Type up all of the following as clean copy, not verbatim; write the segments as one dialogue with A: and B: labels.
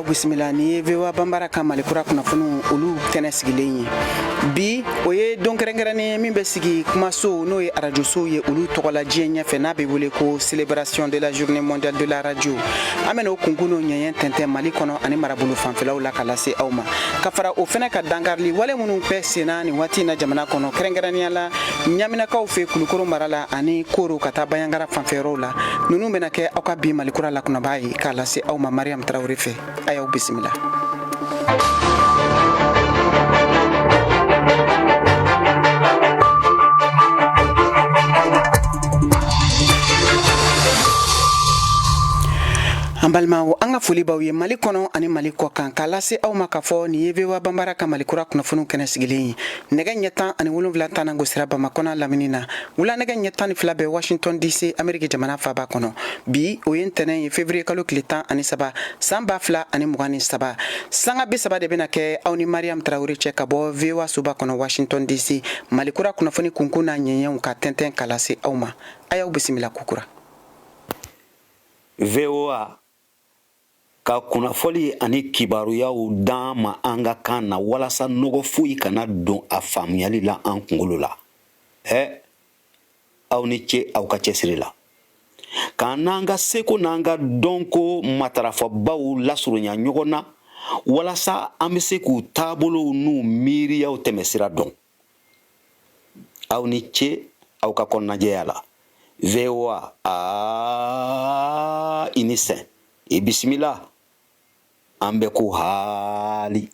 A: bisimila ni vewa bambara kamale kura kuna funu olu tene sigilen ye bi o ye don kɛrɛnkɛrɛnnen min bɛ sigi kumaso n'o ye radio so ye olu tɔgɔla diɲɛ ɲɛfɛ n'a bɛ wele ko célébration de la journée mondiale de la radio an bɛna o kunkun ɲɛɲɛ tɛntɛn Mali kɔnɔ ani marabolo fanfɛlaw la ka lase aw ma ka fara o fɛnɛ ka dankarili wale minnu bɛ senna nin waati in na jamana kɔnɔ kɛrɛnkɛrɛnnenya la ɲaminakaw fɛ Kulukoro mara la ani Koro ka taa Bayaŋara fanfɛyɔrɔw la ninnu bɛna kɛ aw ka bi Malikura lakunabaa ye k'a lase aw ma Mariam Traoré fɛ a y'aw bisimila. An balimaw an ka foli b'aw ye Mali kɔnɔ ani Mali kɔ kan k'a lase aw ma k'a fɔ nin ye vewa bambara ka Malikura kunnafoniw kɛnɛ sigilen ye nɛgɛ ɲɛ 17 tan na gosira Bamakɔ n'a lamini na wula nɛgɛ ɲɛ 12 bɛ Washington DC Amérique jamana faaba kɔnɔ bi o ye ntɛnɛn ye février kalo tile 13 san 2023 sanga 30 de bɛna kɛ aw ni Mariam Traoré cɛ ka bɔ vewa soba kɔnɔ Washington DC Malikura kunnafoni kunkun n'a ɲɛɲɛw ka tɛntɛn k'a lase aw ma a y'aw bisimila kukura.
B: VOA ka kunnafoli ani kibaruyaw d'an ma an ka kan na walasa nɔgɔ foyi kana don a faamuyali la an kunkolo la aw ni ce aw ka cɛsiri la k'an n'an ka seko n'an ka dɔnko matarafabaw lasurunya ɲɔgɔn na walasa an bɛ se k'u taabolow n'u miiriyaw tɛmɛsira dɔn aw ni ce aw ka kɔnɔnajɛya la VOA i ni sɛn i bisimila an bɛ ko hali.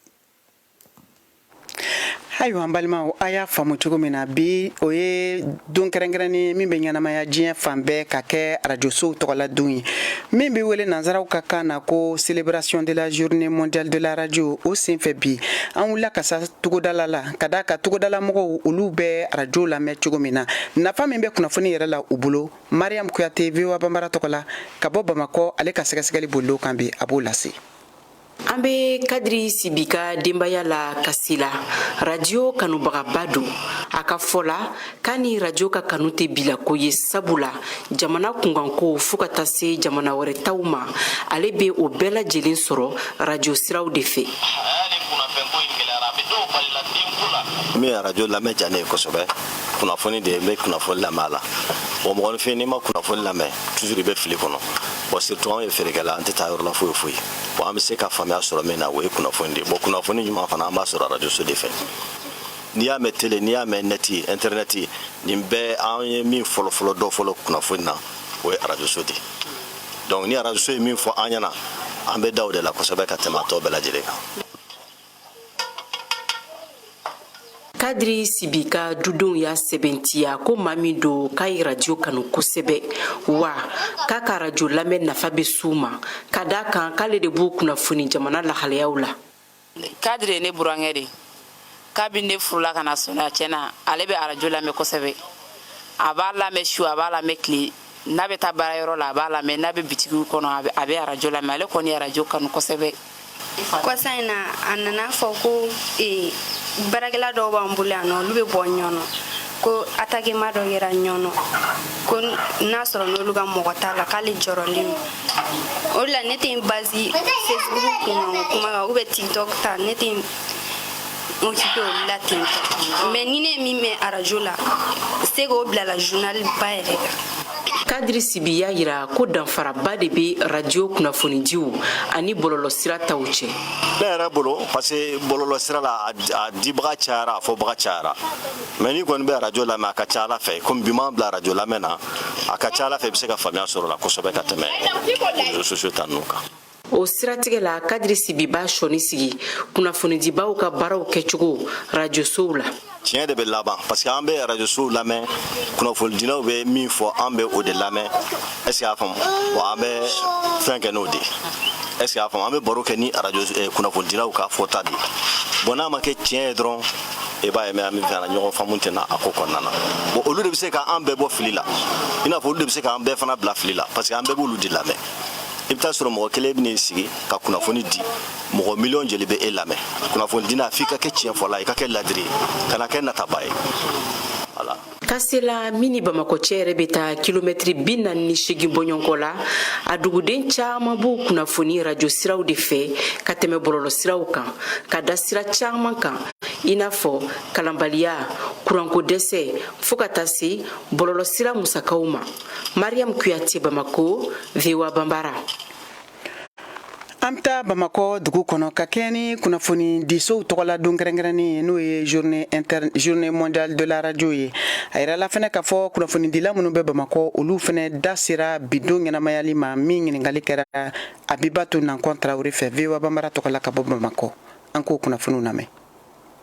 A: Ayiwa an balimaw a y'a faamu cogo min na bi o ye don kɛrɛnkɛrɛnnen min bɛ ɲɛnamaya diɲɛ fan bɛɛ ka kɛ radiosow tɔgɔla don ye min bɛ wele nanzaraw ka kan na ko célébration de la journée mondiale de la radio o senfɛ bi an wulila ka sa togodala la ka da ka togodala mɔgɔw olu bɛ radio lamɛn cogo min na nafa min bɛ kunnafoni yɛrɛ la u bolo Mariam Kuyate VOA bambara tɔgɔla ka bɔ Bamakɔ ale ka sɛgɛsɛgɛli bolilaw kan bi a b'o lase.
C: An bɛ Kadiri Sibika denbaya la kasi la radio kanubagaba don a ka fɔ la k'a ni radio ka kanu tɛ bila ko ye sabula jamana kunkanko fo ka taa se jamana wɛrɛ taw ma ale bɛ o bɛɛ lajɛlen sɔrɔ radio siraw de fɛ.
D: Min ye radio lamɛn diya ne ye kosɛbɛ kunnafoni de n bɛ kunnafoni lamɛn a la bon mɔgɔninfin n'i ma kunnafoni lamɛn toujours i bɛ fili kɔnɔ bon surtout an ye feerekɛla an tɛ taa yɔrɔ la foyi foyi bon an bɛ se ka faamuya sɔrɔ min na o ye kunnafoni de ye bon kunnafoni ɲuman fana an b'a sɔrɔ radio so de fɛ n'i y'a mɛn télé n'i y'a mɛn net internet nin bɛɛ an ye min fɔlɔfɔlɔ dɔ fɔlɔ kunnafoni na o ye radio so de donc ni radio so ye min fɔ an ɲɛna an bɛ da o de la kosɛbɛ ka tɛmɛ a tɔ bɛɛ lajɛlen kan.
C: Kadiri Sibika dudenw y'a sɛbɛntiya ko maa min don k'a ye radio kanu kosɛbɛ wa k'a ka radio lamɛn nafa bɛ s'u ma ka d'a kan k'ale de b'u kunnafoni jamana lahalayaw la.
E: Kadiri ye ne burankɛ de k'a bɛ ne furula ka na sɔrɔ a tiɲɛna ale bɛ radio lamɛn kosɛbɛ a b'a lamɛn su a b'a lamɛn tile n'a bɛ taa baarayɔrɔ la a b'a lamɛn n'a bɛ bitigiw kɔnɔ a bɛ radio lamɛn ale kɔni ye radio kanu kosɛbɛ.
F: Kɔsa in na a nana fɔ ko baarakɛla dɔw b'an bolo yan nɔ olu bɛ bɔ ɲɔnɔ ko attaquement dɔ kɛra ɲɔnɔ ko n'a sɔrɔ n'olu ka mɔgɔ t'a la k'ale jɔrɔlen don o de la ne tɛ n base Facebook kuma kan ou bien TikTok ta ne tɛ n occupé olu la ten tɔ mais ni ne ye min mɛn radio la se k'o bilala journal ba yɛrɛ kan.
C: Kadiri Sibi y'a yira ko danfaraba de bɛ radio kunnafonidiw ani bɔlɔlɔsira taw cɛ.
D: Ne yɛrɛ bolo parce que bɔlɔlɔsira la a dibaga cayara a fɔbaga cayara mais ni kɔni bɛ radio lamɛn a ka ca Ala fɛ comme bi m'an bila radio lamɛn na a ka ca Ala fɛ i bɛ se ka faamuya sɔrɔ la kosɛbɛ ka tɛmɛ réseaux sociaux ta ninnu kan.
C: O siratigɛ la Kadiri Sibi b'a sɔnni sigi kunnafonidibaw ka baaraw kɛcogo radio sow la.
D: Tiɲɛ de bɛ laban parce que an bɛ radio sow lamɛn kunnafonidilaw bɛ min fɔ an bɛ o de lamɛn est ce que a faamu bon an bɛ fɛn kɛ n'o de est ce que a faamu an bɛ baro kɛ ni radio kunnafonidilaw ka fɔta de bon n'a ma kɛ tiɲɛ ye dɔrɔn i b'a ye mɛ an bɛ fɛn na ɲɔgɔn faamu tɛ na a ko kɔnɔna na bon olu de bɛ se k'an bɛɛ bɔ fili la i n'a fɔ olu de bɛ se k'an bɛɛ fana bila fili la parce que an bɛɛ b'olu de lamɛn i bɛ taa sɔrɔ mɔgɔ kelen bɛ n'i sigi ka kunnafoni di mɔgɔ miliyɔn joli bɛ e lamɛn kunnafoni dina f'i ka kɛ tiɲɛ fɔla i ka kɛ ladiri ye kana kɛ nataba ye voilà.
C: Kasela mini Bamako cɛ yɛrɛ bɛ taa kilomɛtiri 48 bɔɲɔgɔnkɔ la a duguden caman b'u kunnafoni radio siraw de fɛ ka tɛmɛ bɔlɔlɔ siraw kan ka da sira caman kan i n'a fɔ kalanbaliya kuranko dɛsɛ fo ka taa se bɔlɔlɔ sira musakaw ma. Mariam Kuyate, Bamako, VOA Bambara.
A: An bɛ taa Bamakɔ dugu kɔnɔ ka kɛɲɛ ni kunnafoni disow tɔgɔla don kɛrɛnkɛrɛnnen n'o ye journée mondiale de la radio ye. A yirala fɛnɛ k'a fɔ kunnafonidila minnu bɛ Bamakɔ olu fɛnɛ da sera bidon ɲɛnamayali ma min ɲininkali kɛra Abibatu Nankɔ Tarawele fɛ VOA Bambara tɔgɔla ka bɔ Bamakɔ. An k'o kunnafoniw lamɛn.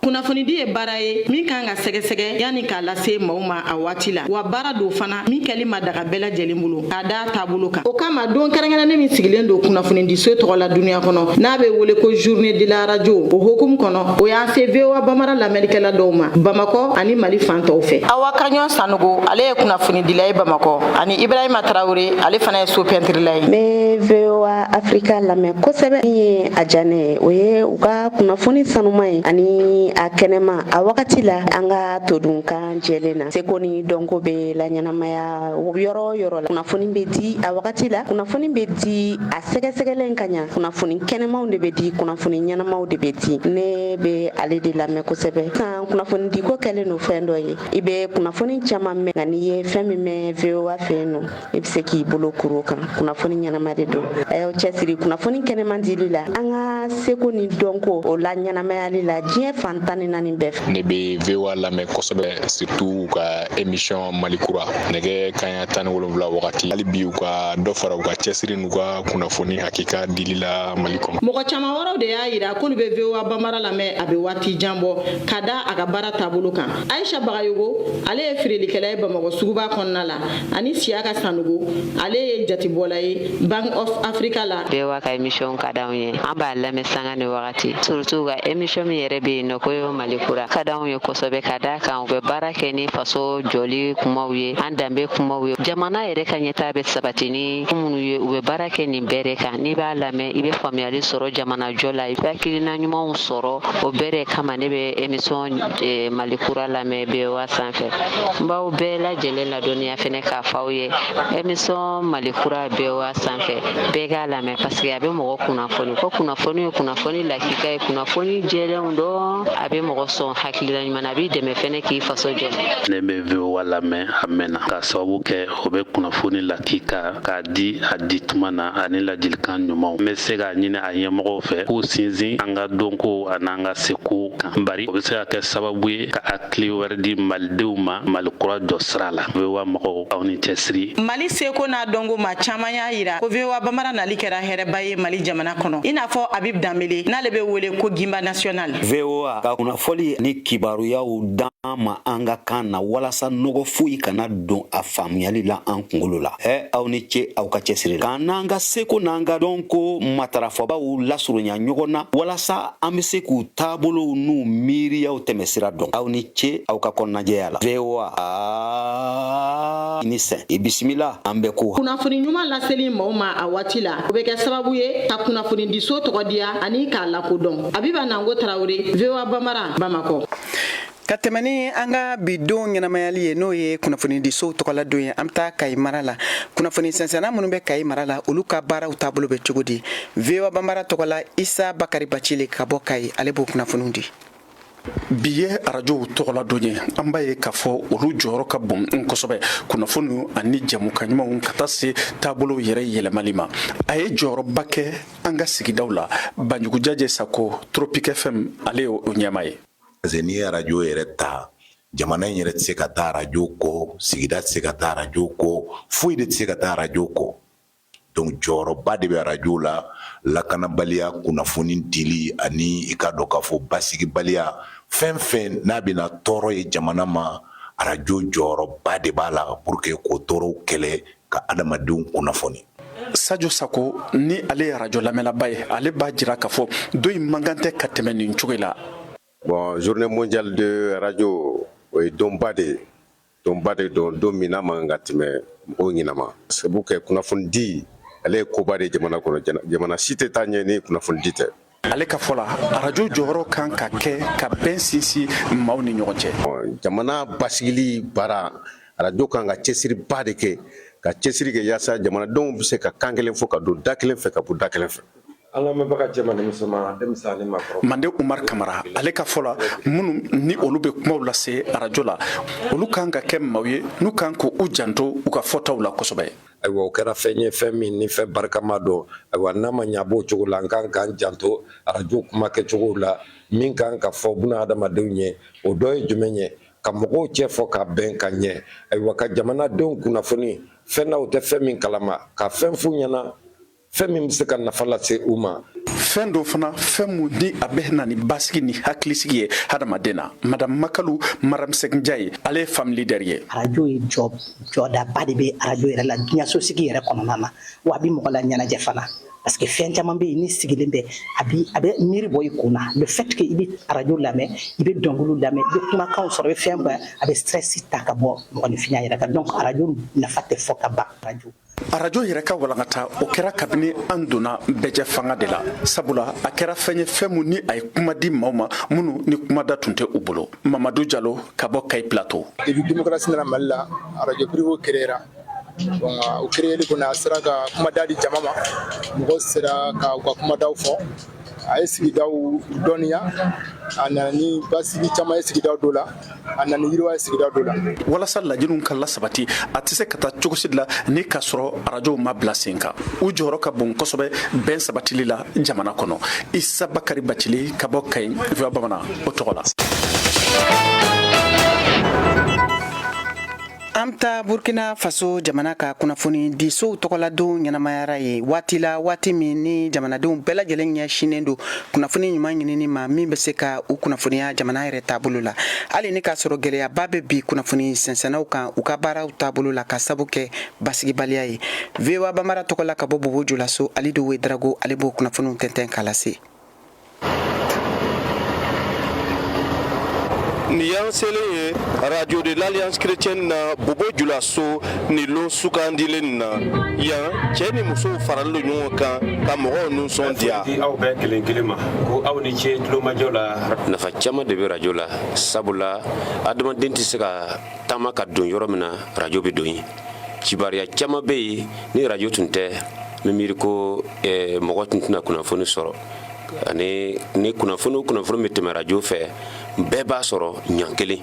G: Kunnafonidi ye baara ye min kan ka sɛgɛsɛgɛ yani k'a lase maaw ma a waati la wa baara do fana min kɛli ma daga bɛɛ lajɛlen bolo k'a da taabolo kan. O kama don kɛrɛnkɛrɛnnen min sigilen don kunnafonidiso tɔgɔ la duniya kɔnɔ n'a bɛ wele ko journée de la radio o hokumu kɔnɔ o y'an se VOA Bambara lamɛnnikɛla dɔw ma Bamakɔ ani Mali fan tɔw fɛ. Awa Kaɲɔn Sanogo ale ye kunnafonidila ye Bamakɔ ani Ibrahima Tarawele ale fana ye so pɛntirila ye.
H: N bɛ VOA Africa lamɛn kosɛbɛ min ye a diya ne ye o ye u ka kunnafoni sanuma ye ani a kɛnɛma a wagati la an ka todunkan jɛlen na seko ni dɔnko bɛ la ɲɛnamaya yɔrɔ yɔrɔ la kunnafoni bɛ di a wagati la kunnafoni bɛ di a sɛgɛsɛgɛlen ka ɲa kunnafoni kɛnɛmaw de bɛ di kunnafoni ɲɛnamaw de bɛ di ne bɛ ale de lamɛn kosɛbɛ san kunnafoni diko kɛlen no fɛn dɔ ye i bɛ kunnafoni caman mɛn nka n'i ye fɛn min mɛn VOA fɛ yen nɔ i bɛ se k'i bolo kuru kan kunnafoni ɲɛnama de don a y'aw cɛsiri kunnafoni kɛnɛman dili la an ka seko ni dɔnko o la ɲɛnamayali la diɲɛ fan tan ni naani bɛɛ fɛ. Ne bɛ VOA lamɛn kosɛbɛ surtout ka émission Malikura nɛgɛ kanɲɛ 17 wagati hali bi u ka dɔ fara u ka cɛsiri n'u ka kunnafoni hakika dili la Mali kɔnɔ. Mɔgɔ caman wɛrɛw de y'a yira k'olu bɛ VOA Bambara lamɛn a bɛ waati jan bɔ ka da a ka baara taabolo kan. Aisha Bagayogo ale ye feerelikɛla ye Bamakɔ suguba kɔnɔna la ani Siyaka Sanogo ale ye jatibɔla ye Bank of Africa la. VOA ka émission ka d'anw ye an b'a lamɛn sanga ni wagati surtout ka émission min yɛrɛ bɛ yen nɔ ko Malikura ka d'anw ye kosɛbɛ ka da kan u bɛ baara kɛ ni faso jɔli kumaw ye an danbe kumaw ye jamana yɛrɛ ka ɲɛtaa bɛ sabati ni minnu ye u bɛ baara kɛ nin bɛɛ de kan n'i b'a lamɛn i bɛ faamuyali sɔrɔ jamana jɔ la i bɛ hakilina ɲumanw sɔrɔ o bɛɛ de kama ne bɛ émission Malikura lamɛn VOA sanfɛ n b'aw bɛɛ lajɛlen ladɔnniya fɛnɛ k'a fɔ aw ye émission Malikura VOA sanfɛ bɛɛ k'a lamɛn parce que a bɛ mɔgɔ kunnafoni ko kunnafoni ye kunnafoni lakika ye kunnafoni jɛlenw dɔn a bɛ mɔgɔ sɔn hakilila ɲuman a b'i dɛmɛ fɛnɛ k'i faso jɔ. Ne bɛ VOA lamɛn a mɛnna ka sababu kɛ o bɛ kunnafoni lakika k'a di a di tuma na ani ladilikan ɲumanw n bɛ se k'a ɲini a ɲɛmɔgɔw fɛ k'u sinsin an ka dɔnko ani an ka seko kan bari o bɛ se ka kɛ sababu ye ka hakili wɛrɛ di malidenw ma Malikura jɔ sira la VOA mɔgɔw aw ni cɛsiri. Mali seko n'a dɔnko ma caman y'a yira ko VOA Bambara nali kɛra hɛrɛba ye Mali jamana kɔnɔ i n'a fɔ Abib Danbele n'ale bɛ wele ko Gimba national. VOA ka kunnafoni ni kibaruyaw d'an ma an ka kan na walasa nɔgɔ foyi kana don a faamuyali la an kunkolo la aw ni ce aw ka cɛsiri la k'an n'an ka seko n'an ka dɔnko matarafabaw lasurunya ɲɔgɔn na walasa an bɛ se k'u taabolow n'u miiriyaw tɛmɛsira dɔn aw ni ce aw ka kɔnɔnajɛya la VOA ni sɛn i bisimila an bɛ ko kunnafoni ɲuman laseli maaw ma a waati la o bɛ kɛ sababu ye ka kunnafoni diso tɔgɔdiya ani k'a lakodɔn Abiba Nango Tarawele VOA Bambara Bamakɔ.
A: Ka tɛmɛ ni an ka bidon ɲɛnamayali ye n'o ye kunnafoni disow tɔgɔla don ye an bɛ taa Kayi mara la kunnafoni sɛnsɛnna minnu bɛ Kayi mara la olu ka baaraw taabolo bɛ cogo di VOA Bambara tɔgɔla Isa Bakari Bacile ka bɔ Kayi ale b'o kunnafoniw di. Bi ye arajow tɔgɔla don ye an b'a ye k'a fɔ olu jɔyɔrɔ ka bon kosɛbɛ kunnafoni ani jamukan ɲumanw ka taa se taabolo yɛrɛ yɛlɛmali ma a ye jɔyɔrɔba kɛ an ka sigidaw la Banjugu Jajɛ Sako Tropique FM ale y'o ɲɛma ye.
I: Parce que n'i ye arajo yɛrɛ ta jamana in yɛrɛ tɛ se ka taa arajo kɔ sigida tɛ se ka taa arajo kɔ foyi de tɛ se ka taa arajo kɔ donc jɔyɔrɔba de bɛ arajo la lakanabaliya kunnafoni dili ani i ka dɔn k'a fɔ basigibaliya fɛn fɛn n'a bɛna tɔɔrɔ ye jamana ma arajo jɔyɔrɔba de b'a la pour que k'o tɔɔrɔw kɛlɛ ka adamadenw kunnafoni. Sadio Sako ni ale ye arajo lamɛnlaba ye ale b'a jira k'a fɔ dɔ in man kan tɛ ka tɛmɛ nin cogo la.
J: Bon, journée mondiale de radio o ye donba de don min n'a man ka tɛmɛ mɔgɔw ɲɛnama sabu kɛ kunnafoni di ale ye koba de jamana kɔnɔ jamana si tɛ taa ɲɛ ni kunnafoni di tɛ
K: ale ka fɔ la arajo jɔyɔrɔ kan ka kɛ ka bɛn sinsin maaw ni ɲɔgɔn cɛ.
J: Jamana basigili baara arajo kan ka cɛsiri ba de kɛ ka cɛsiri kɛ yaasa jamanadenw bɛ se ka kan kelen fɔ ka don da kelen fɛ ka bɔ da kelen fɛ.
K: Mande Umar Kamara ale ka fɔ la minnu ni olu bɛ kumaw lase arajo la olu kan ka kɛ maaw ye n'u kan ko u janto u ka fɔtaw la kosɛbɛ.
L: Ayiwa o kɛra fɛn ye fɛn min ni fɛn barikama dɔn ayiwa n'a ma ɲɛ b'o cogo la an kan k'an janto arajo kuma kɛcogow la min kan ka fɔ buna adamadenw ye o dɔ ye jumɛn ye ka mɔgɔw cɛ fɔ ka bɛn ka ɲɛ ayiwa ka jamanadenw kunnafoni fɛn na u tɛ fɛn min kalama ka fɛn f'u ɲɛna fɛn min bɛ se ka nafa lase u ma.
K: Fɛn dɔ fana fɛn mun ni a bɛ na ni basigi ni hakilisigi ye hadamaden na madame Makalu Maramsɛn Jaye ale ye femme leader ye.
M: Arajo ye jɔdaba de bɛ arajo yɛrɛ la diɲɛ sosigi yɛrɛ kɔnɔna na wa a bɛ mɔgɔ la ɲɛnajɛ fana parce que fɛn caman bɛ yen ni sigilen bɛ a bɛ miiri bɔ i kun na le fait que i bɛ arajo lamɛn i bɛ dɔnkiliw lamɛn i bɛ kumakanw sɔrɔ i bɛ fɛn bɛɛ a bɛ stress ta ka bɔ mɔgɔninfinya yɛrɛ kan donc arajo nafa tɛ fɔ ka ban
K: arajo yɛrɛ ka walankata o kɛra kabini an donna bɛjɛ fanga de la sabula a kɛra fɛn ye fɛn mun ni a ye kuma di maaw ma minnu ni kumada tun tɛ u bolo. Mamadu Jalo ka bɔ Kayi Plateau.
N: Depuis démocratie nana Mali la arajo privé créera o créeli kɔnɔ a sera ka kumada di jama ma mɔgɔw sera ka u ka kumadaw fɔ a ye sigidaw dɔnniya a nana ni basigi caman ye sigidaw dɔ la a nana ni yiriwa ye sigidaw dɔ la.
K: Walasa laɲiniw ka lasabati a tɛ se ka taa cogosi la ni k'a sɔrɔ arajow ma bila sen kan u jɔyɔrɔ ka bon kosɛbɛ bɛn sabatili la jamana kɔnɔ. Isa Bakari Bacili ka bɔ Kayi VOA Bamanan o tɔgɔ la.
A: An ta Burkina Faso jamana ka kunnafoni di sow tɔgɔladon ɲɛnamayara ye waati la waati min ni jamanadenw bɛɛ lajɛlen ɲɛsinnen don kunnafoni ɲuman ɲinini ma min bɛ se ka u kunnafoniya jamana yɛrɛ taabolo la hali ni k'a sɔrɔ gɛlɛyaba bɛ bi kunnafoni sɛnsɛnnaw kan u ka baaraw taabolo la ka sabu kɛ basigibaliya ye. VOA Bambara tɔgɔ la ka bɔ Bobo Julaso Alidu Wedrago ale b'o kunnafoniw tɛntɛn k'a lase.
O: Ni y'an selen ye radio de l'Alliance chrétienne na Bobo Julaso ni lon sugandilen na yan cɛ ni musow faralen don ɲɔgɔn kan ka mɔgɔw nisɔndiya.
P: Aw bɛɛ kelen kelen ma ko aw ni ce tulomajɔ la.
L: Nafa caman de bɛ radio la sabula adamaden tɛ se ka taama ka don yɔrɔ min na radio bɛ don yen cibariya caman bɛ yen ni radio tun tɛ n miiri ko mɔgɔ tun tɛna kunnafoni sɔrɔ ani ni kunnafoni bɛ tɛmɛ radio fɛ bɛɛ b'a sɔrɔ ɲan kelen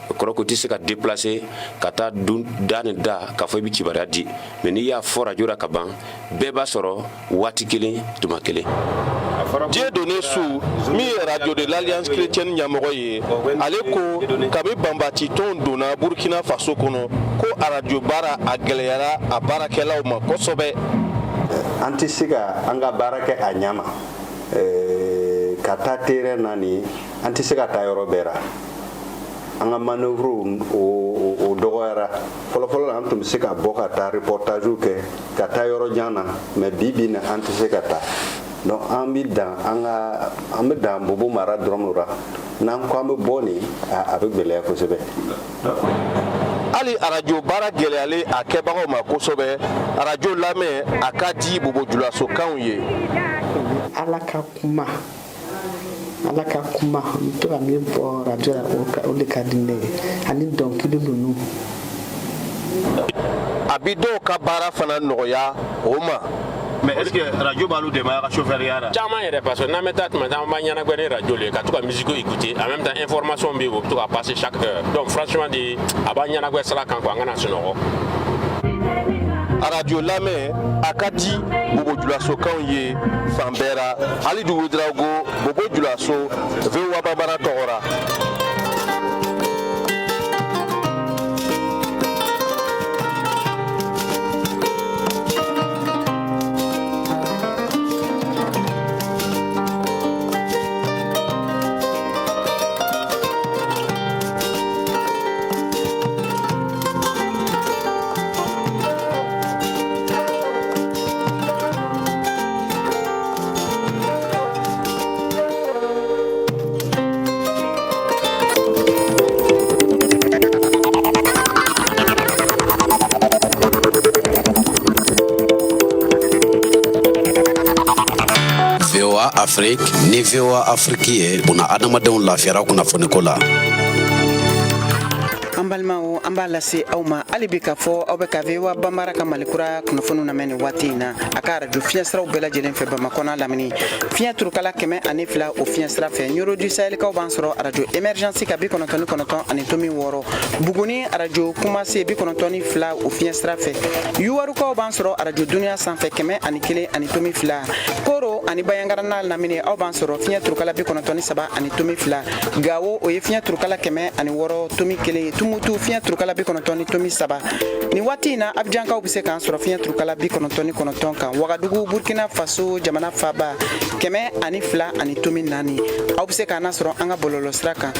L: o kɔrɔ ko tɛ se ka déplacer ka taa da ni da k'a fɔ i bɛ cibariya di mais n'i y'a fɔ radio la ka ban bɛɛ b'a sɔrɔ waati kelen tuma kelen.
O: Dieudonné Su min ye radio de l'Alliance chrétienne ɲɛmɔgɔ ye ale ko kabi banbati tɔn donna Burkina Faso kɔnɔ ko radio baara a gɛlɛyara a baarakɛlaw ma kosɛbɛ.
Q: An tɛ se ka an ka baara kɛ a ɲɛ ma ka taa terrain na ni an tɛ se ka taa yɔrɔ bɛɛ la an ka manœuvre o dɔgɔyara fɔlɔfɔlɔ la an tun bɛ se ka bɔ ka taa reportage kɛ ka taa yɔrɔ jan na mais bi na an tɛ se ka taa donc an bɛ dan Bobo mara dɔrɔn la n'an ko an bɛ bɔ nin a bɛ gɛlɛya kosɛbɛ.
O: Hali arajo baara gɛlɛyalen a kɛbagaw ma kosɛbɛ arajo lamɛn a ka di Bobo Julaso kanw ye.
M: Ala ka kuma n to ka min fɔ radio la o de ka di ne ye ani dɔnkili ninnu.
O: A bi dɔw ka baara fana nɔgɔya o ma.
P: Mais est-ce que radio b'alu dɛmɛ a ka chauffeur-ya la?
R: Caman yɛrɛ parce que n'an bɛ taa tuma caman b'a ɲɛnabɔ ni radio le ka to ka musique écouter en même temps information bɛ yen o bɛ to ka passer chaque heure donc franchement de a b'a ɲɛnabɔ sira kan quoi an kana sunɔgɔ.
O: Radio lamɛn a ka di Bobo Julaso kanw ye fan bɛɛ la Alidu Wedrago Bobo Julaso VOA Bambara tɔgɔ la.
S: Afrique ni VOA Afrique ye buna adamadenw lafiyara kunnafoniko la.
A: An balimaw an b'a lase aw ma hali bi k'a fɔ aw bɛ ka VOA Bambara ka malikura kunnafoniw lamɛn nin waati in na a ka radio fiɲɛ siraw bɛɛ lajɛlen fɛ Bamakɔ n'a lamini fiɲɛ turukala 102 o fiɲɛ sira fɛ Ɲoro du Sahel kaw b'an sɔrɔ radio Emergence ka 99 ani tomi 6 Buguni radio Kumase 92 o fiɲɛ sira fɛ Yuwaru kaw b'an sɔrɔ radio Dunuya sanfɛ 101 ani tomi 2 Koro ani Bayangara n'a lamini aw b'an sɔrɔ fiɲɛ turukala 93 ani tomi 2 Gawo o ye fiɲɛ turukala 106 tomi 1 Tumutu fiɲɛ turukala 93 tomi 3 ni waati in na Abidjankaw bɛ se k'an sɔrɔ fiɲɛ turukala 99 kan Wagadugu Burkina Faso jamana faaba 102 ani tomi 4 aw bɛ se k'an sɔrɔ an ka bɔlɔlɔsira kan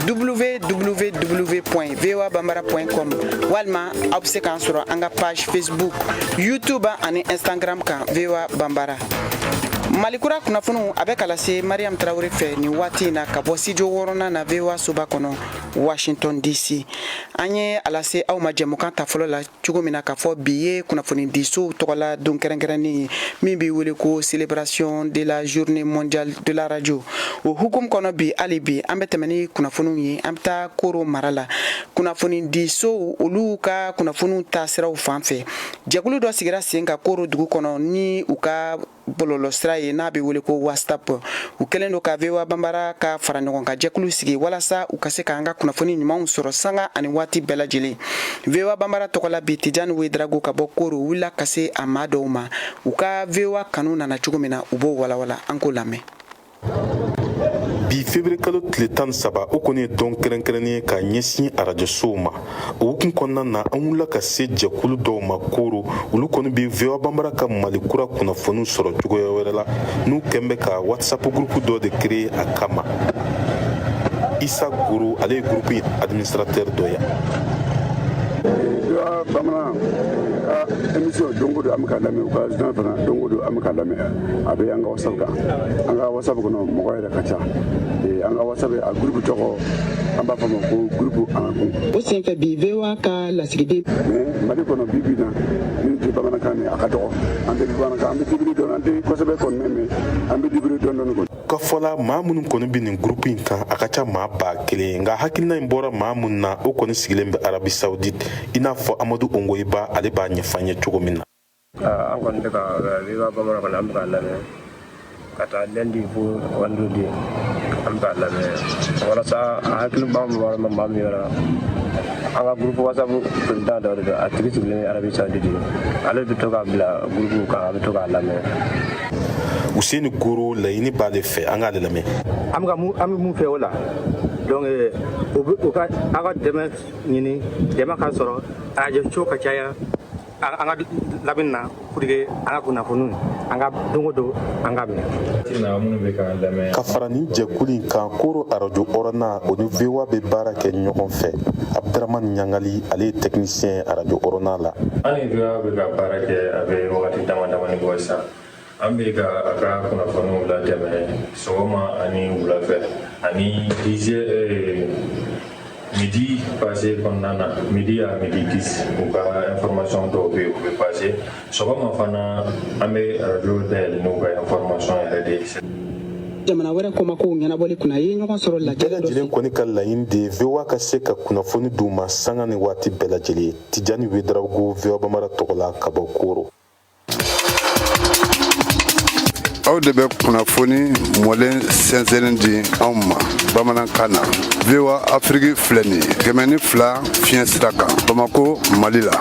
A: www.voabambara.com walima aw bɛ se k'an sɔrɔ an ka page Facebook YouTube ani Instagram kan VOA Bambara. Malikura kunnafoniw a bɛ ka lase Mariam Tarawele fɛ nin waati in na ka bɔ studio 6nan na VOA soba kɔnɔ Washington DC. An ye a lase aw ma jɛmukan ta fɔlɔ la cogo min na k'a fɔ bi ye kunnafoni diso tɔgɔla don kɛrɛnkɛrɛnnen ye min bɛ wele ko célébration de la journée mondiale de la radio. O hukumu kɔnɔ bi hali bi an bɛ tɛmɛ ni kunnafoniw ye an bɛ taa Koro mara la. Kunnafoni diso olu ka kunnafoniw ta siraw fan fɛ. Jɛkulu dɔ sigira sen ka Koro dugu kɔnɔ ni u ka bɔlɔlɔsira ye n'a bɛ wele ko WhatsApp u kɛlen don ka VOA Bambara ka fara ɲɔgɔn kan jɛkulu sigi walasa u ka se k'an ka kunnafoni ɲumanw sɔrɔ sanga ani waati bɛɛ lajɛlen VOA Bambara tɔgɔla bi Tijani Wedrago ka bɔ Koro wulila ka se a maa dɔw ma u ka VOA kanu nana cogo min na u b'o walawala an k'o lamɛn.
T: Bi février kalo tile 13 o kɔni ye dɔn kɛrɛnkɛrɛnnen ye ka ɲɛsin arajosow ma o hukumu kɔnɔna na an wulila ka se jɛkulu dɔw ma Koro olu kɔni bɛ VOA Bambara ka malikura kunnafoniw sɔrɔ cogoya wɛrɛ la n'u kɛn bɛ ka WhatsApp groupe dɔ de créer a kama Isa Guru ale ye groupe administrateur dɔ ye.
U: VOA Bambara ka émission dongo do am ka lamɛn u ka journal fana dongo do am ka lamɛn a bɛ an ka WhatsApp kan an ka WhatsApp kɔnɔ mɔgɔ yɛrɛ ka ca an ka WhatsApp a groupe tɔgɔ an b'a fɔ ma ko groupe an kun o senfɛ bi VOA ka lasigiden mais Mali kɔnɔ bi bi na min tɛ bamanankan ni a ka dɔgɔ an tɛ bamanankan an bɛ dibiri dɔn an tɛ kosɛbɛ kɔni mais an bɛ dibiri dɔn kɔni
T: ka fɔla maa minnu kɔni bɛ nin groupe in kan a ka ca maa 1000 nka hakilina in bɔra maa minnu na o kɔni sigilen bɛ Arabi Saoudite i n'a fɔ Amadu Ongoyiba ale b'a ɲɛfɔ an ye cogo min na.
V: An kɔni tɛ ka VOA Bambara kɔni an bɛ ka lamɛn ka taa lundi fo vendredi an bɛ ka lamɛn walasa a hakili b'an maa min yɛrɛ an ka groupe WhatsApp président dɔ de don a tigi sigilen Arabi Saoudite ale bɛ to k'a bila groupe kan a bɛ to k'a lamɛn.
T: Useni Goro laɲini b'ale fɛ an k'ale lamɛn.
W: An bɛ mun fɛ o la donc u ka aw ka dɛmɛ ɲini dɛmɛ ka sɔrɔ arajo ka caya an ka lamɛnni na pour que an ka kunnafoniw an ka don o don an ka minɛ.
T: Ka fara nin jɛkulu in kan Koro arajo Orana o ni VOA bɛ baara kɛ ɲɔgɔn fɛ Abdramane Ɲangali ale ye technicien arajo Orana la.
X: An ni VOA bɛ ka baara kɛ a bɛ wagati dama damani bɔ sisan. An bɛ ka a ka kunnafoniw latɛmɛ sɔgɔma ani wulafɛ ani midi passé kɔnɔna na midi à midi 10 u ka information dɔw bɛ yen u bɛ passé sɔgɔma fana an bɛ arajo dayɛlɛ n'u ka information yɛrɛ de ye.
A: Jamana wɛrɛ kɔmakow ɲɛnabɔli kunna a ye ɲɔgɔn sɔrɔ lajɛlen dɔ
T: lajɛlen kɔni ka laɲini de ye VOA ka se ka kunnafoni d'u ma sanga ni waati bɛɛ lajɛlen Tijani Wedrago VOA Bambara tɔgɔla ka bɔ Koro.
U: Aw de bɛ kunnafoni mɔlen sɛnsɛnnen di anw ma bamanankan na VOA Afrique filɛ nin ye 102 fiɲɛ sira kan Bamako Mali la.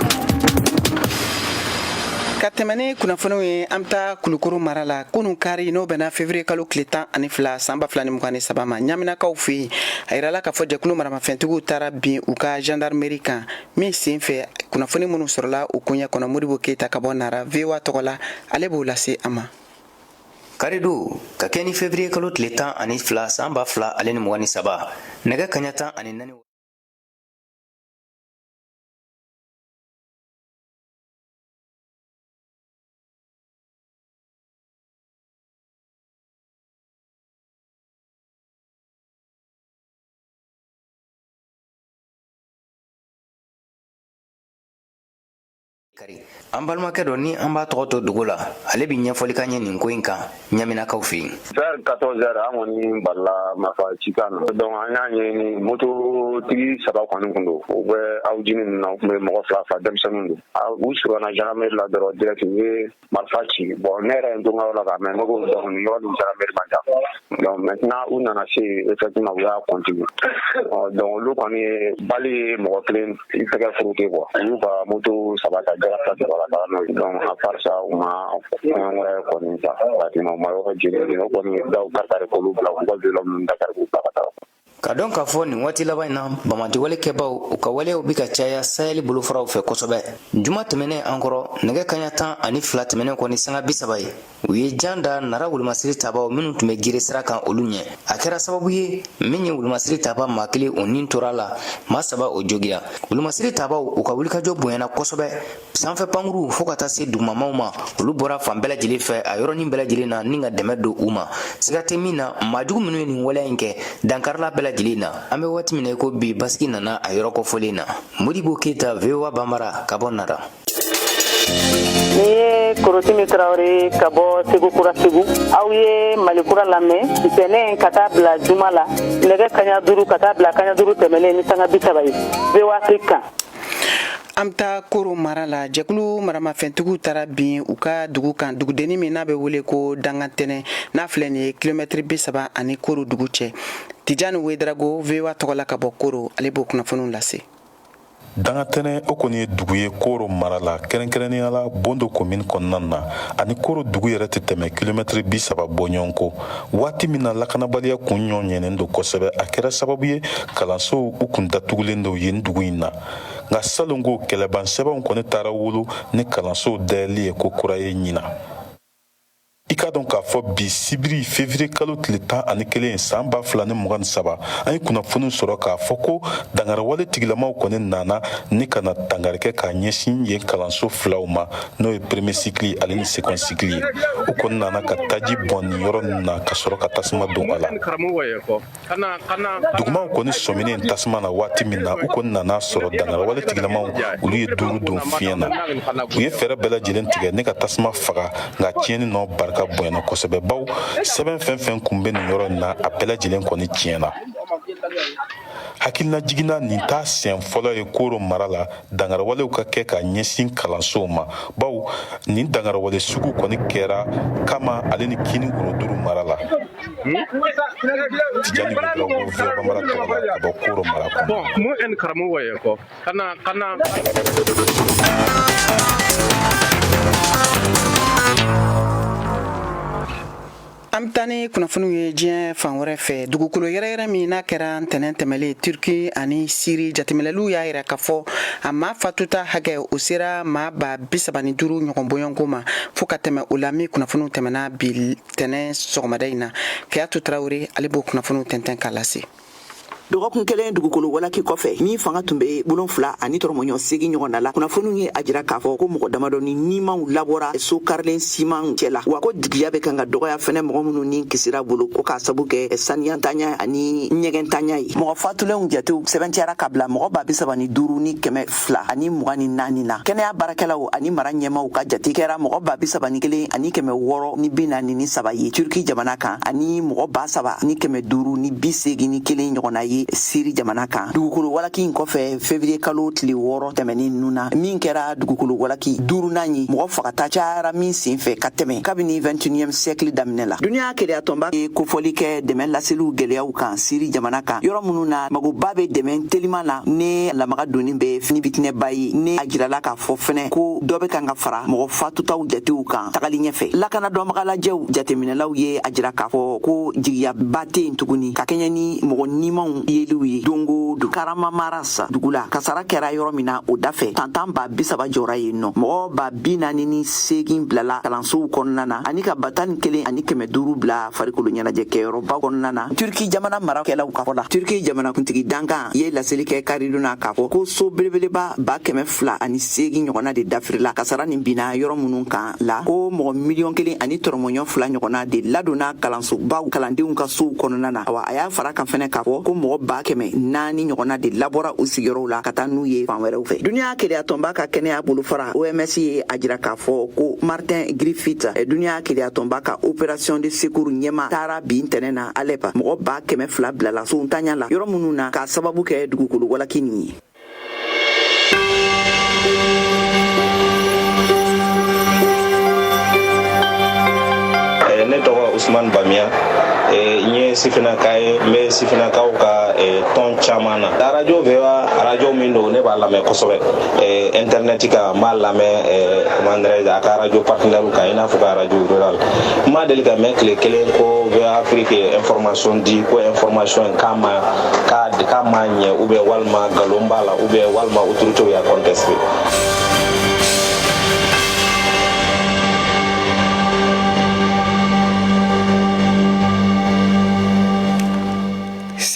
A: Ka tɛmɛ ni kunnafoniw ye an bɛ taa Kulukoro mara la kunun kari n'o bɛnna février kalo tile 12 san 2023 ma Ɲaminakaw fɛ yen a yirala k'a fɔ jɛkulu maramafɛntigiw taara bin u ka gendarmerie kan min sen fɛ kunnafoni minnu sɔrɔla u koɲɛ kɔnɔ Modibo Keyita ka bɔ Nara VOA tɔgɔla ale b'o lase a ma.
Y: Karido ka kɛ ni février kalo tile 12 san 2023 nɛgɛ kaɲɛ 14. kari an balimakɛ dɔ ni an b'a tɔgɔ to dugu la ale bi ɲɛfɔli kan ye nin ko in kan ɲaminakaw fɛ yen.
B: vers 14 heures an kɔni balila marifa cikan na donc an y'a ɲɛɲini mototigi 3 kɔni kun don u bɛ awjini ninnu na u tun bɛ mɔgɔ 2 denmisɛnninw don u suronna gendarmerie la dɔrɔn direct u ye marifa ci bon ne yɛrɛ ye n to n ka yɔrɔ la k'a mɛn ne ko donc nin yɔrɔ nin gendarmerie man jan donc maintenant u nana se effectivement u y'a continuer donc olu kɔni ye bali ye mɔgɔ kelen i tɛgɛ furuke quoi u y'u ka moto 3 ta jalasa sɔrɔ la taga n'o ye donc à part ça u ma fɛn wɛrɛ kɔni ta pratiquement u ma yɔrɔ jeni o kɔni daw kari k'olu bila u ka vélo ninnu dakari k'u bila ka taa.
Y: Ka dɔn k'a fɔ nin waati laban in na bamatiwalekɛbaw u ka waleyaw bi ka caya sayɛli bolofaraw fɛ kosɛbɛ. Juma tɛmɛnen an kɔrɔ nɛgɛ kaɲa 12 tɛmɛnen kɔni sanga 30 ye u ye jan da nara wolomasiri tabaw minnu tun bɛ gire sira kan olu ɲɛ. A kɛra sababu ye min ye wolomasiri taba maa kelen o nin tora la maa 3 o jogira. Wolomasiri tabaw u ka wulikajɔ bonyana kosɛbɛ sanfɛ pankuru fo ka taa se dugumamaw ma olu bɔra fan bɛɛ lajɛlen fɛ a yɔrɔnin bɛɛ lajɛlen na ni ka dɛmɛ don u ma. Siga tɛ min na maajugu minnu ye nin waleya in kɛ dankarila bɛɛ lajɛlen na an bɛ waati min na ko bi basigi nana a yɔrɔ kɔfɔlen na. Modibo Keita VOA Bambara ka bɔ Nara.
C: Ni ye Korotimi Tarawele ka bɔ Segu Kura Segu aw ye Malikura lamɛn ntɛnɛn ka taa bila juma la nɛgɛ kaɲa 5 ka taa bila kaɲa 5 tɛmɛlen ni sanga 30 ye VOA Afrika.
A: An taa Koro mara la jɛkulu maramafɛntigiw taara bin u ka dugu kan dugudenni min n'a bɛ wele ko dangantɛnɛ n'a filɛ nin ye kilomɛtiri 30 ani Koro dugu cɛ. Tijani Wedrago VOA tɔgɔ la ka bɔ Koro ale b'o kunnafoniw lase.
T: Dangantɛnɛ o kɔni ye dugu ye Koro mara la kɛrɛnkɛrɛnnenya la Bondo commune kɔnɔna na ani Koro dugu yɛrɛ tɛ tɛmɛ kilomɛtiri 30 bɔ ɲɔgɔn kɔ waati min na lakanabaliya kun ɲɔgɔnyɛnen don kosɛbɛ a kɛra sababu ye kalansow u kun datugulen don yen dugu in na nka salon ko kɛlɛban sɛbɛnw kɔni taara wolo ni kalansow dayɛli ye ko kura ye ɲina. I ka dɔn k'a fɔ bi sibiri février kalo tile 11 san 2023 an ye kunnafoni sɔrɔ k'a fɔ ko dangarawale tigilamaw kɔni nana ni ka na dangarikɛ k'a ɲɛsin yen kalanso 2 ma n'o ye premier cycle ale ni second cycle ye u kɔni nana ka taji bɔn nin yɔrɔ ninnu na ka sɔrɔ ka tasuma don a la. Dugumaw kɔni sɔminen tasuma na waati min na u kɔni nana sɔrɔ dangarawale tigilamaw olu ye 5 don fiɲɛ na u ye fɛɛrɛ bɛɛ lajɛlen tigɛ ne ka tasuma faga nka tiɲɛni nɔ barika ka bonyana kosɛbɛ baw sɛbɛn fɛn fɛn kun bɛ nin yɔrɔ in na a bɛɛ lajɛlen kɔni tiɲɛna. Hakilina jiginna nin t'a siɲɛ fɔlɔ ye Koro mara la dangarawalew ka kɛ ka ɲɛsin kalansow ma baw nin dangarawale sugu kɔni kɛra kama ale ni Kini Woroduru mara la. Tijani Wedrago VOA Bambara tɔgɔ la ka bɔ Koro mara kɔnɔ.
O: Mun en karamɔgɔ ye kɔ kana
A: An bɛ taa ni kunnafoniw ye diɲɛ fan wɛrɛ fɛ dugukolo yɛrɛyɛrɛ min n'a kɛra ntɛnɛn tɛmɛlen Turki ani Siri jateminɛliw y'a jira k'a fɔ a maa fatuta hakɛ o sera maa ba 35 ɲɔgɔn bɔɲɔgɔnko ma fo ka tɛmɛ o la min kunnafoniw tɛmɛna bi tɛnɛn sɔgɔmada in na Keyatu Tarawele ale b'o kunnafoniw tɛntɛn k'a lase.
D: dɔgɔkun kelen dugukolo walaki kɔfɛ min fanga tun bɛ 7 ani tɔrɔmɔɲɔ 8 ɲɔgɔn na la kunnafoniw ye a jira k'a fɔ ko mɔgɔ damadɔni nimanw labɔra so karilen siman cɛ la wa ko jigiya bɛ kan ka dɔgɔya fɛnɛ mɔgɔ minnu ni kisira bolo ko k'a sabu kɛ saniyantanya ani ɲɛgɛntanya ye mɔgɔ fatulenw jatew sɛbɛntiyara ka bila mɔgɔ 35 ni 200 ani 24 na kɛnɛya baarakɛlaw ani mara ɲɛmaw ka jate kɛra mɔgɔ 31 ani 600 ni 43 ye Turki jamana kan ani mɔgɔ 7 ni 500 ni 81 ɲɔgɔn na ye Siri jamana kan dugukolo walaki in kɔfɛ février kalo tile 6 tɛmɛnen ninnu na min kɛra dugukolo walaki 4nan ye mɔgɔ fagata cayara min senfɛ ka tɛmɛ kabini 21e siècle daminɛ la duniya keleya tɔnba ye kofɔli kɛ dɛmɛ laseliw gɛlɛyaw kan Siri jamana kan yɔrɔ minnu na magoba bɛ dɛmɛ teliman na ne lamaga donni bɛ fini bitinɛba ye ne a jirala k'a fɔ fɛnɛ ko dɔ bɛ kan ka fara mɔgɔ fatutaw jatew kan tagali ɲɛfɛ lakana dɔnbagalajɛw jateminɛlaw ye a jira k'a fɔ ko jigiyaba tɛ yen tuguni ka kɛɲɛ ni mɔgɔ nimanw yeliw ye dongo do karama marasa dugula kasara kɛra yɔrɔ min na o dafɛ tantan ba 30 jɔra yen nɔ mɔgɔ ba 48 bilala kalansow kɔnɔna na ani ka ba 11 ani 500 bila farikolo ɲɛnajɛ kɛyɔrɔba kɔnɔna na Turki jamana marakɛlaw ka fɔ la Turki jamanakuntigi dankan ye laseli kɛ kariduna k'a fɔ ko so belebeleba ba 200 ani 8 ɲɔgɔnna de dafirila kasara nin bina yɔrɔ minnu kan la ko mɔgɔ 1,000,000 ani tɔrɔmɔɲɔ 2 ɲɔgɔnna de ladonna kalansobaw kalandenw ka sow kɔnɔna na awa a y'a fara kan fɛnɛ k'a fɔ ko mɔgɔ mɔgɔ 400 ɲɔgɔnna de labɔra u sigiyɔrɔw la ka taa n'u ye fan wɛrɛw fɛ. Duniya Keleya tɔnba ka kɛnɛya bolofara OMS ye a jira k'a fɔ ko Martin Griffiths Duniya Keleya tɔnba ka opération de secours ɲɛma taara bi ntɛnɛn na Alep mɔgɔ 200 bilala sontanya la yɔrɔ minnu na k'a sababu kɛ dugukolo walaki nin ye.
X: Ne tɔgɔ Usman Bamiya n ye sifinaka ye n bɛ sifinakaw ka tɔn caman na arajo VOA arajo min don ne b'a lamɛn kosɛbɛ internet kan n b'a lamɛn a ka arajo partenaire kan i n'a fɔ ka arajo rural n ma deli ka mɛn tile kelen ko VOA Afrique information di ko information k'a ma ɲɛ ou bien walima nkalon b'a la ou bien walima autorité y'a contesté.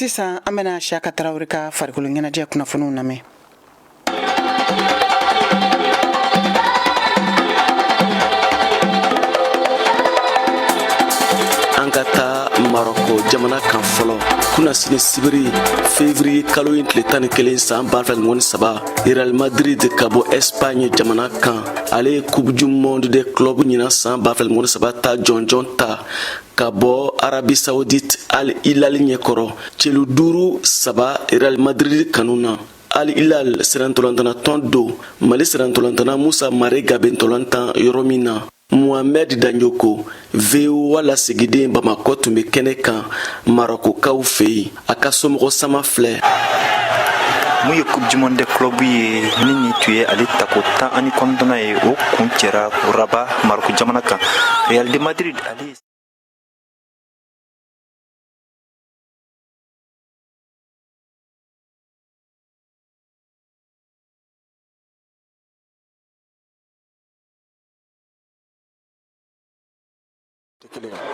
A: Sisan an bɛna Siyaka Tarawele ka farikolo ɲɛnajɛ kunnafoniw lamɛn.
E: An ka taa Maroko jamana kan fɔlɔ kunasini sibiri février kalo in tile 11 san 2023 Real Madrid ka bɔ Espagne jamana kan ale ye Coupe du Monde des clubs ɲinan san 2023 ta jɔnjɔn ta ka bɔ Arabie Saoudite Al Hilal ɲɛkɔrɔ celu 5-3 Real Madrid kanu na. Al Hilal sɛrɛntɔlantana tɔn do Mali sɛrɛntɔlantana Musa Mare Gabe ntɔlantan yɔrɔ min na. Mohamed Danyoko VOA lasigiden Bamako tun bɛ kɛnɛ kan Marokokaw fɛ yen a ka somɔgɔ sama filɛ.
F: Mun ye Coupe du Monde des clubs ye ni nin tun ye ale tako 19 ye o kun cɛra Rabat Maroko jamana kan Real de Madrid ale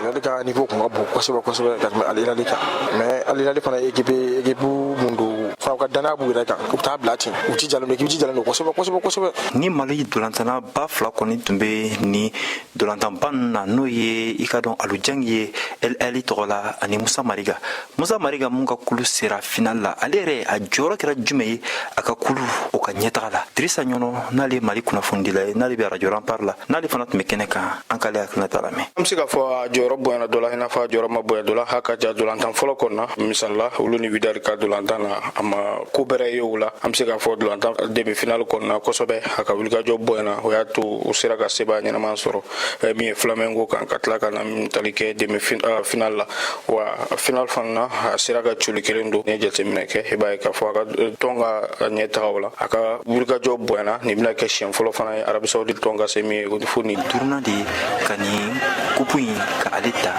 W: ale ka niveau kun ka bon kosɛbɛ ka tɛmɛ Al Hilal kan mais Al Hilal fana ye équipe mun don fana ka danaya b'u yɛrɛ kan u bɛ taa bila ten u jijalen don kosɛbɛ.
F: Ni Mali dolantana ba 2 kɔni tun bɛ ni dolantanba ninnu na n'o ye i ka dɔn Alujang ye El Ahly tɔgɔ la ani Musa Mariga mun ka kulu sera final la ale yɛrɛ a jɔyɔrɔ kɛra jumɛn ye a ka kulu o ka ɲɛtaga la. Dirisa Ɲɔnɔ n'ale ye Mali kunnafonidila ye n'ale bɛ radio Rampart la n'ale fana tun bɛ kɛnɛ kan an k'ale hakilinata lamɛn.
W: An bɛ se k'a fɔ a jɔyɔrɔ bonyana dɔ la i n'a fɔ a jɔyɔrɔ ma bonya dɔ la a ka ja dolantan fɔlɔ kɔnɔna misalila olu ni Vidal ka dolantan na a ma ko bɛrɛ ye o la an bɛ se k'a fɔ dolantan demi final kɔnɔna kosɛbɛ a ka wulikajɔ bonyana o y'a to u sera ka sebaya ɲɛnaman sɔrɔ min ye Flamengo kan ka tila ka na tali kɛ demi final la wa final fana na a sera ka coli kelen don ni jateminɛ kɛ i b'a ye k'a fɔ a ka tɔn ka ɲɛtagaw la a ka wulikajɔ bonyana nin bɛna kɛ siɲɛ fɔlɔ fana ye Arabie Saoudite tɔn ka se min ye fo nin
F: duruna de ka nin kupu in ka ale ta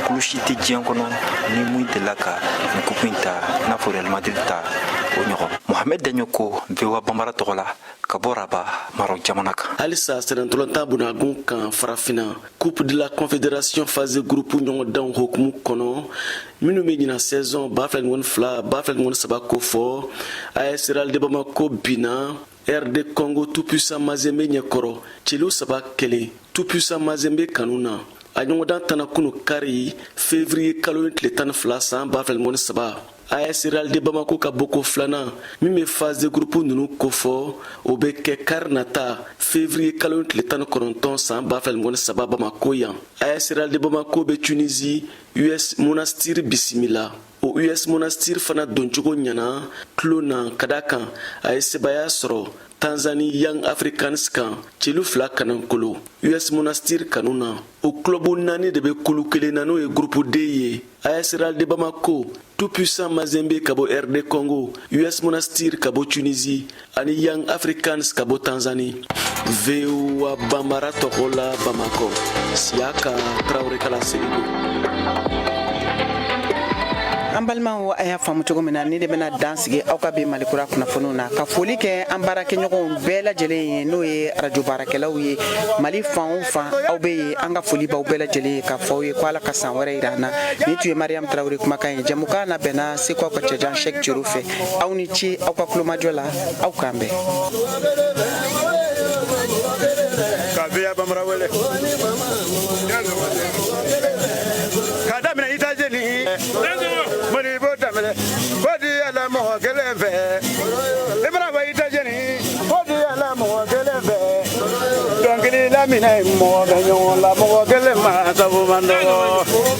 F: kulusi tɛ diɲɛ kɔnɔ ni mun delila ka nin kupu in ta i n'a fɔ Real Madrid ta o ɲɔgɔn. Mohamed Danyoko VOA Bambara tɔgɔ la ka bɔ Rabat Maroc jamana kan.
E: Halisa sɛrɛntɔlɔntan bunagun kan farafina Coupe de la Confédération phase groupe ɲɔgɔndanw hokumu kɔnɔ minnu bɛ ɲina saison 2022-2023 ko fɔ AS Real de Bamako bina RD Congo tout puissant Mazembe ɲɛkɔrɔ celu 3-1 tout puissant Mazembe kanu na. A ɲɔgɔndan tana kunu kari février kalo tile 12 san 2023 AS Real de Bamako ka boko filanan min bɛ phase de groupe ninnu kofɔ o bɛ kɛ kari nata février kalo tile 19 san 2023 Bamako yan. AS Real de Bamako bɛ Tunisie US Monastir bisimila. O US Monastir fana doncogo ɲana tulo na ka da kan a ye sebaya sɔrɔ Tanzanie Young Africans kan celu 2 kanankolo US Monastir kanu na. O clubu 4 de bɛ kulu kelen na n'o ye groupe D ye. AS Real de Bamako tout puissant Mazembe ka bɔ RD Congo, US Monastir ka bɔ Tunisie ani Young Africans ka bɔ Tanzanie. VOA Bambara tɔgɔ la Bamako Siyaka Tarawele kala Seydou.
A: An balimaw a y'a faamu cogo min na ni de bɛna dan sigi aw ka bi Malikura kunnafoniw na ka foli kɛ an baarakɛɲɔgɔnw bɛɛ lajɛlen ye n'o ye radio baarakɛlaw ye Mali fan o fan aw bɛ ye an ka foli b'aw bɛɛ lajɛlen ye k'a fɔ aw ye ko Ala ka san wɛrɛ yira an na ni tun ye Mariam Tarawele kumakan ye jamukan na bɛnna Seko aw ka cɛjan Cheikh Jero fɛ aw ni ci aw ka kulomajɔ la aw k'an bɛn.
W: Ka VOA Bambara wele ka daminɛ États-Unis Modibo daminɛ
U: hinɛ mɔgɔ bɛ ɲɔgɔn la mɔgɔ kelen ma sabu man dɔgɔ